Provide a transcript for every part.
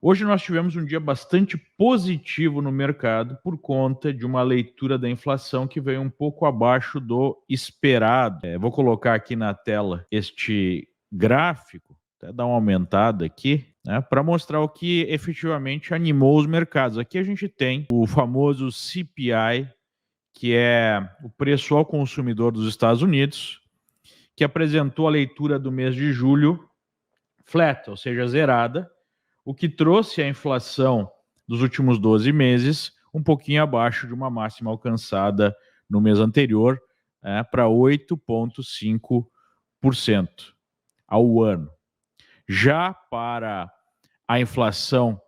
Hoje nós tivemos um dia bastante positivo no mercado por conta de uma leitura da inflação que veio um pouco abaixo do esperado. Vou colocar aqui na tela este gráfico, até dar uma aumentada aqui, né, para mostrar o que efetivamente animou os mercados. Aqui a gente tem o famoso CPI, que é o preço ao consumidor dos Estados Unidos, que apresentou a leitura do mês de julho flat, ou seja, zerada, o que trouxe a inflação dos últimos 12 meses um pouquinho abaixo de uma máxima alcançada no mês anterior, para 8,5% ao ano. Já para a inflação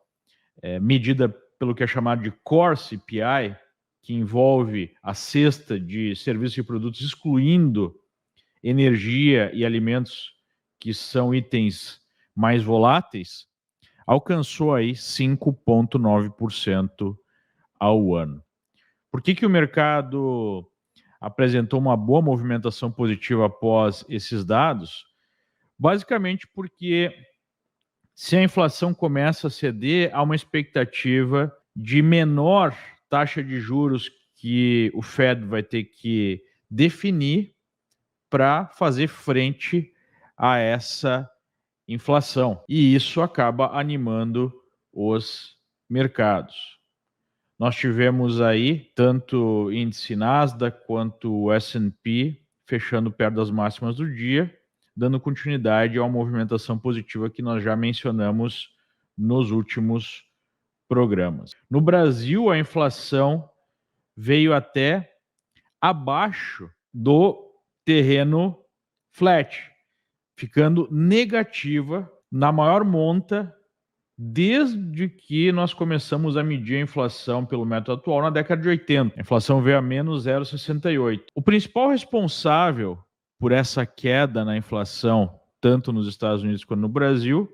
medida pelo que é chamado de Core CPI, que envolve a cesta de serviços e produtos, excluindo energia e alimentos, que são itens mais voláteis, alcançou aí 5,9% ao ano. Por que o mercado apresentou uma boa movimentação positiva após esses dados? Basicamente porque se a inflação começa a ceder, há uma expectativa de menor taxa de juros que o Fed vai ter que definir para fazer frente a essa inflação. E isso acaba animando os mercados. Nós tivemos aí tanto o índice Nasdaq quanto o S&P fechando perto das máximas do dia, dando continuidade a uma movimentação positiva que nós já mencionamos nos últimos programas. No Brasil, a inflação veio até abaixo do terreno flat, ficando negativa na maior monta desde que nós começamos a medir a inflação pelo método atual na década de 80. A inflação veio a menos 0,68. O principal responsável por essa queda na inflação, tanto nos Estados Unidos quanto no Brasil,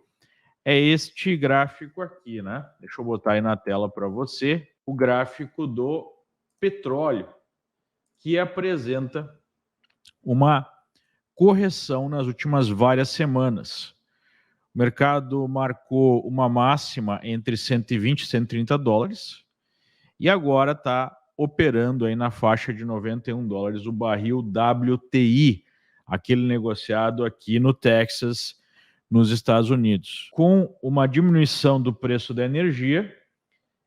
é este gráfico aqui, né? Deixa eu botar aí na tela para você, o gráfico do petróleo, que apresenta uma correção nas últimas várias semanas. O mercado marcou uma máxima entre 120 e 130 dólares e agora está operando aí na faixa de 91 dólares o barril WTI, aquele negociado aqui no Texas, nos Estados Unidos. Com uma diminuição do preço da energia,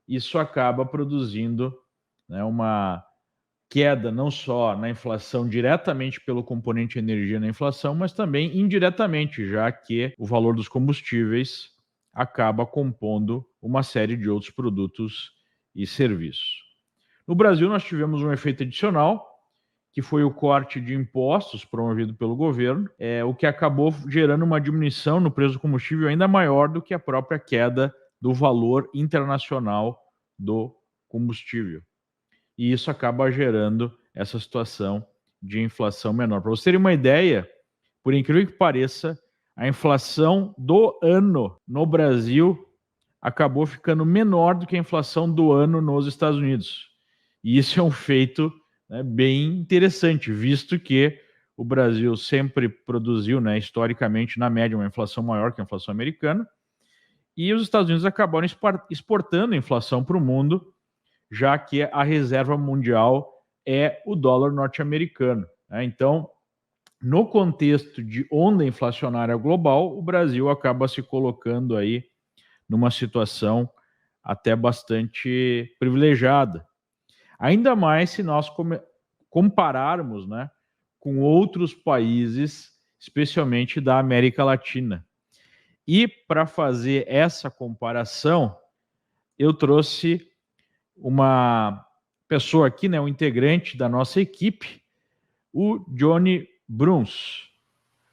isso acaba produzindo, né, uma queda não só na inflação diretamente pelo componente energia na inflação, mas também indiretamente, já que o valor dos combustíveis acaba compondo uma série de outros produtos e serviços. No Brasil, nós tivemos um efeito adicional, que foi o corte de impostos promovido pelo governo, o que acabou gerando uma diminuição no preço do combustível ainda maior do que a própria queda do valor internacional do combustível. E isso acaba gerando essa situação de inflação menor. Para vocês terem uma ideia, por incrível que pareça, a inflação do ano no Brasil acabou ficando menor do que a inflação do ano nos Estados Unidos. E isso é um feito, né, bem interessante, visto que o Brasil sempre produziu, né, historicamente, na média, uma inflação maior que a inflação americana, e os Estados Unidos acabaram exportando a inflação para o mundo, já que a reserva mundial é o dólar norte-americano, né? Então, no contexto de onda inflacionária global, o Brasil acaba se colocando aí numa situação até bastante privilegiada. Ainda mais se nós compararmos, né, com outros países, especialmente da América Latina. E para fazer essa comparação, eu trouxe uma pessoa aqui, né, um integrante da nossa equipe, o Johnny Bruns.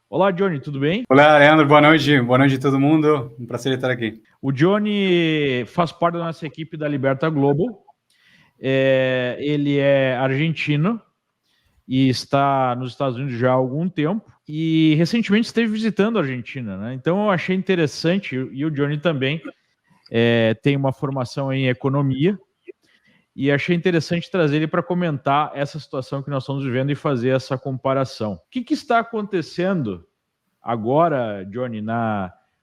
Olá, Johnny, tudo bem? Olá, Leandro, boa noite a todo mundo, um prazer estar aqui. O Johnny faz parte da nossa equipe da Liberta Global, ele é argentino e está nos Estados Unidos já há algum tempo e recentemente esteve visitando a Argentina, né? Então eu achei interessante, e o Johnny também tem uma formação em economia, e achei interessante trazer ele para comentar essa situação que nós estamos vivendo e fazer essa comparação. O que está acontecendo agora, Johnny,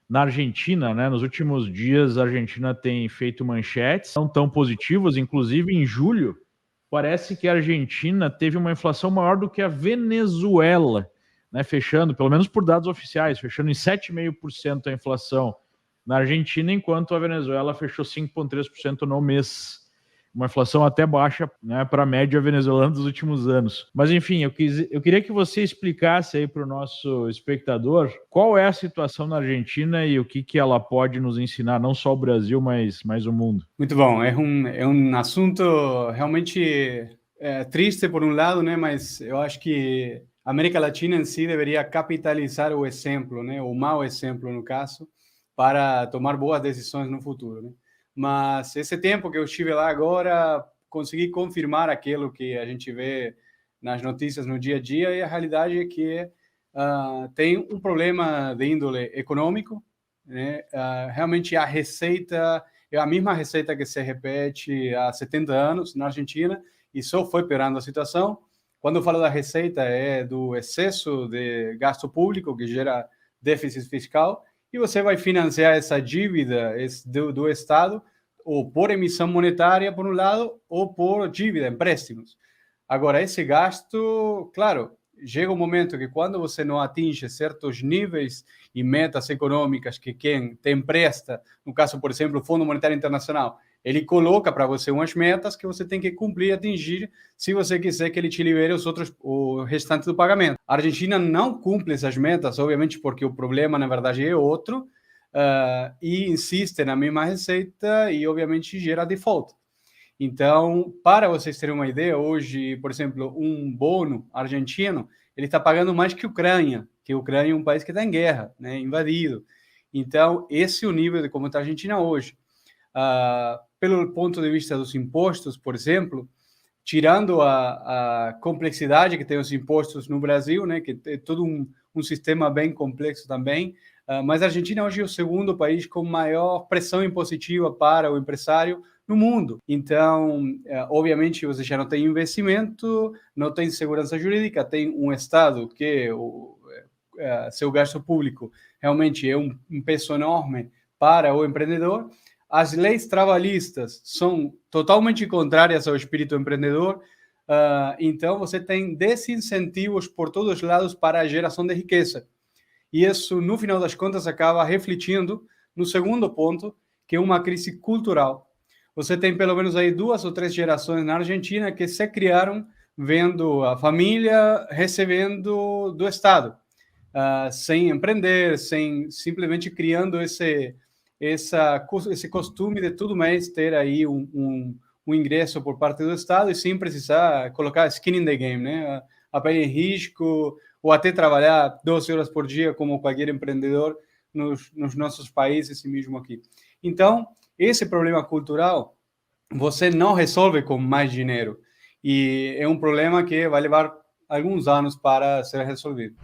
na Argentina, né? Nos últimos dias, a Argentina tem feito manchetes, não tão positivas, inclusive em julho, parece que a Argentina teve uma inflação maior do que a Venezuela, né? Fechando, pelo menos por dados oficiais, fechando em 7,5% a inflação na Argentina, enquanto a Venezuela fechou 5,3% no mês. Uma inflação até baixa, né, para a média venezuelana dos últimos anos. Mas, enfim, eu queria que você explicasse aí para o nosso espectador qual é a situação na Argentina e o que ela pode nos ensinar, não só o Brasil, mas o mundo. Muito bom, é um assunto realmente triste por um lado, né? Mas eu acho que a América Latina em si deveria capitalizar o exemplo, né? O mau exemplo, no caso, para tomar boas decisões no futuro, né? Mas esse tempo que eu estive lá agora, consegui confirmar aquilo que a gente vê nas notícias no dia a dia, e a realidade é que tem um problema de índole econômico, né? Realmente a receita é a mesma receita que se repete há 70 anos na Argentina e só foi piorando a situação. Quando eu falo da receita, é do excesso de gasto público que gera déficit fiscal, e você vai financiar essa dívida do Estado ou por emissão monetária, por um lado, ou por dívida, empréstimos. Agora, esse gasto, claro, chega um momento que quando você não atinge certos níveis e metas econômicas que quem te empresta, no caso, por exemplo, o Fundo Monetário Internacional, ele coloca para você umas metas que você tem que cumprir e atingir se você quiser que ele te libere o restante do pagamento. A Argentina não cumpre essas metas, obviamente, porque o problema, na verdade, é outro, e insiste na mesma receita e, obviamente, gera default. Então, para vocês terem uma ideia, hoje, por exemplo, um bono argentino, ele está pagando mais que a Ucrânia é um país que está em guerra, né, invadido. Então, esse é o nível de como está a Argentina hoje. Pelo ponto de vista dos impostos, por exemplo, tirando a complexidade que tem os impostos no Brasil, né, que é todo um sistema bem complexo também, mas a Argentina hoje é o segundo país com maior pressão impositiva para o empresário no mundo. Então, obviamente, você já não tem investimento, não tem segurança jurídica, tem um Estado que seu gasto público realmente é um peso enorme para o empreendedor. As leis trabalhistas são totalmente contrárias ao espírito empreendedor, então você tem desincentivos por todos os lados para a geração de riqueza. E isso, no final das contas, acaba refletindo no segundo ponto, que é uma crise cultural. Você tem pelo menos aí 2 ou 3 gerações na Argentina que se criaram vendo a família recebendo do Estado, sem empreender, sem simplesmente criando esse costume de todo mês ter aí um ingresso por parte do Estado e sem precisar colocar skin in the game, né? A pele em risco, ou até trabalhar 12 horas por dia como qualquer empreendedor nos nossos países e mesmo aqui. Então, esse problema cultural você não resolve com mais dinheiro, e é um problema que vai levar alguns anos para ser resolvido.